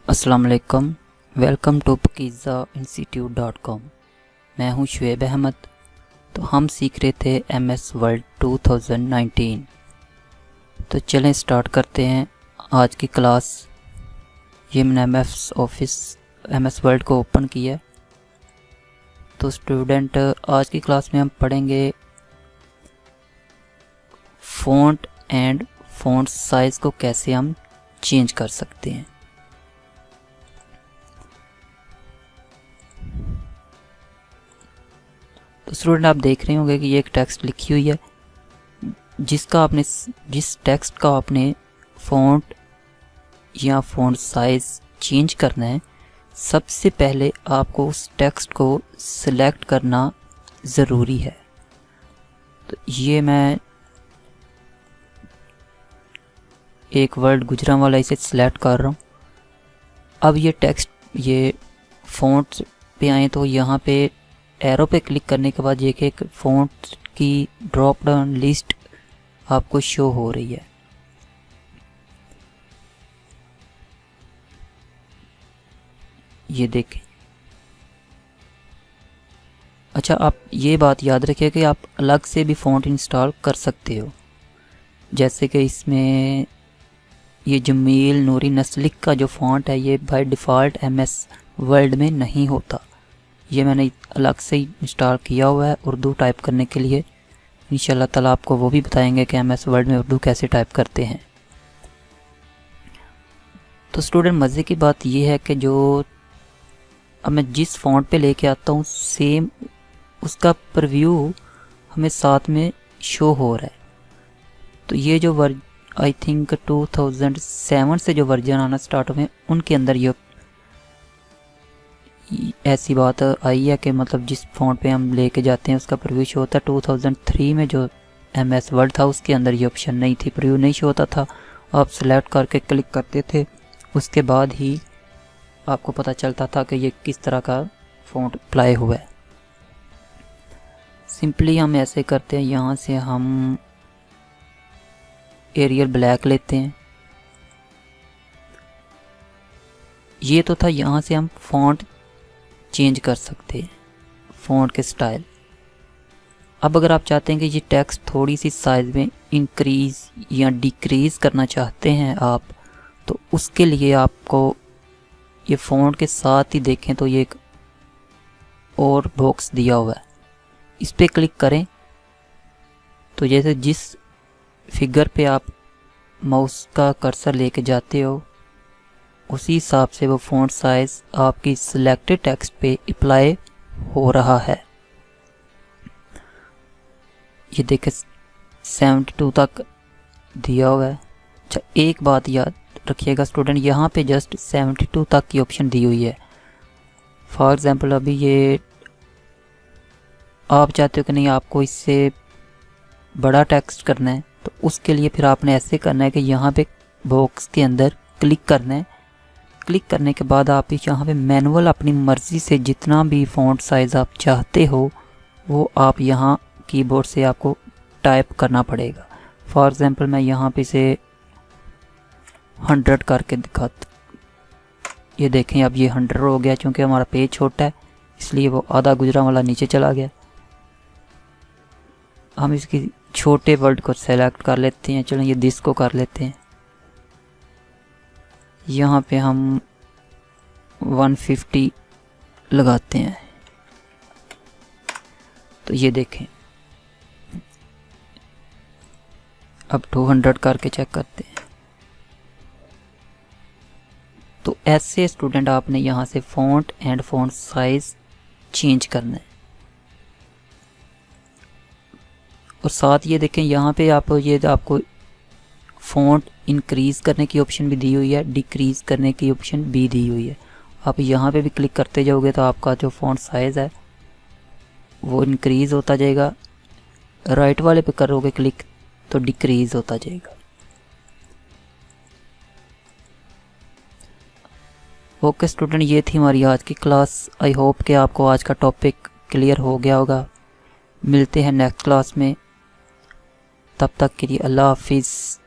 अस्सलाम वालेकुम। Welcome to pakizainstitute.com। मैं हूं शुएब अहमद। तो हम सीख रहे थे MS वर्ल्ड 2019। तो चलें स्टार्ट करते हैं आज की क्लास। ये मैंने MS वर्ल्ड को ओपन किया है। तो स्टूडेंट आज की क्लास में हम पढ़ेंगे फ़ॉन्ट एंड फ़ॉन्ट साइज़ को कैसे हम चेंज कर सकते हैं। तो स्टूडेंट आप देख रहे होंगे कि ये एक टेक्स्ट लिखी हुई है जिस टेक्स्ट का आपने फ़ॉन्ट या फ़ॉन्ट साइज़ चेंज करना है, सबसे पहले आपको उस टेक्स्ट को सिलेक्ट करना ज़रूरी है। तो ये मैं एक वर्ड गुजरांवाला इसे सिलेक्ट कर रहा हूँ। अब ये टेक्स्ट ये फ़ॉन्ट पे आए तो यहाँ पे एरो पे क्लिक करने के बाद ये एक फ़ॉन्ट की ड्रॉप डाउन लिस्ट आपको शो हो रही है। ये देखें। अच्छा, आप ये बात याद रखिए कि आप अलग से भी फ़ॉन्ट इंस्टॉल कर सकते हो। जैसे कि इसमें ये जमील नूरी नस्लिक का जो फ़ॉन्ट है ये बाय डिफ़ॉल्ट MS वर्ल्ड में नहीं होता। ये मैंने अलग से ही इंस्टॉल किया हुआ है उर्दू टाइप करने के लिए। इंशाल्लाह ताला आपको वो भी बताएंगे कि MS वर्ल्ड में उर्दू कैसे टाइप करते हैं। तो स्टूडेंट मज़े की बात ये है कि जो अब मैं जिस फ़ॉन्ट पे लेके आता हूँ सेम उसका प्रीव्यू हमें साथ में शो हो रहा है। तो ये जो आई थिंक 2007 से जो वर्जन आना स्टार्ट हुए उनके अंदर ये ऐसी बात आई है कि मतलब जिस फ़ॉन्ट पे हम लेके जाते हैं उसका प्रीव्यू शो होता है। 2003 में जो MS वर्ड था उसके अंदर ये ऑप्शन नहीं थी, प्रीव्यू नहीं शो होता था। आप सेलेक्ट करके क्लिक करते थे, उसके बाद ही आपको पता चलता था कि ये किस तरह का फ़ॉन्ट अप्लाई हुआ है। सिंपली हम ऐसे करते हैं, यहाँ से हम एरियल ब्लैक लेते हैं। ये तो था, यहाँ से हम फ़ॉन्ट चेंज कर सकते हैं, फ़ॉन्ट के स्टाइल। अब अगर आप चाहते हैं कि ये टेक्स्ट थोड़ी सी साइज़ में इंक्रीज़ या डिक्रीज़ करना चाहते हैं आप, तो उसके लिए आपको ये फ़ॉन्ट के साथ ही देखें तो ये एक और बॉक्स दिया हुआ है, इस पर क्लिक करें तो जैसे जिस फिगर पे आप माउस का कर्सर लेके जाते हो उसी हिसाब से वो फ़ॉन्ट साइज़ आपकी सिलेक्टेड टेक्स्ट पे अप्लाई हो रहा है। ये देखें 72 तक दिया हुआ है। अच्छा, एक बात याद रखिएगा स्टूडेंट, यहाँ पे जस्ट 72 तक की ऑप्शन दी हुई है। फॉर एग्ज़ाम्पल अभी ये आप चाहते हो कि नहीं आपको इससे बड़ा टेक्स्ट करना है, तो उसके लिए फिर आपने ऐसे करना है कि यहाँ पे बॉक्स के अंदर क्लिक करना है। क्लिक करने के बाद आप यहाँ पे मैनुअल अपनी मर्ज़ी से जितना भी फ़ॉन्ट साइज़ आप चाहते हो वो आप यहाँ कीबोर्ड से आपको टाइप करना पड़ेगा। फॉर एग्ज़ाम्पल मैं यहाँ पे इसे 100 करके दिखाता। ये देखें अब ये 100 हो गया, क्योंकि हमारा पेज छोटा है इसलिए वो आधा गुजरांवाला नीचे चला गया। हम इसकी छोटे वर्ड को सेलेक्ट कर लेते हैं। चलो ये दिस को कर लेते हैं। यहाँ पे हम 150 लगाते हैं। तो ये देखें अब 200 करके चेक करते हैं। तो ऐसे स्टूडेंट आपने यहाँ से font and font size change करना है। और साथ ये देखें यहाँ पे आपको फ़ॉन्ट इंक्रीज़ करने की ऑप्शन भी दी हुई है, डिक्रीज़ करने की ऑप्शन भी दी हुई है। आप यहाँ पे भी क्लिक करते जाओगे तो आपका जो फ़ॉन्ट साइज़ है वो इंक्रीज़ होता जाएगा। राइट वाले पे करोगे क्लिक तो डिक्रीज़ होता जाएगा। ओके स्टूडेंट, ये थी हमारी आज की क्लास। आई होप कि आपको आज का टॉपिक क्लियर हो गया होगा। मिलते हैं नेक्स्ट क्लास में, तब तक के लिए अल्लाह हाफिज़।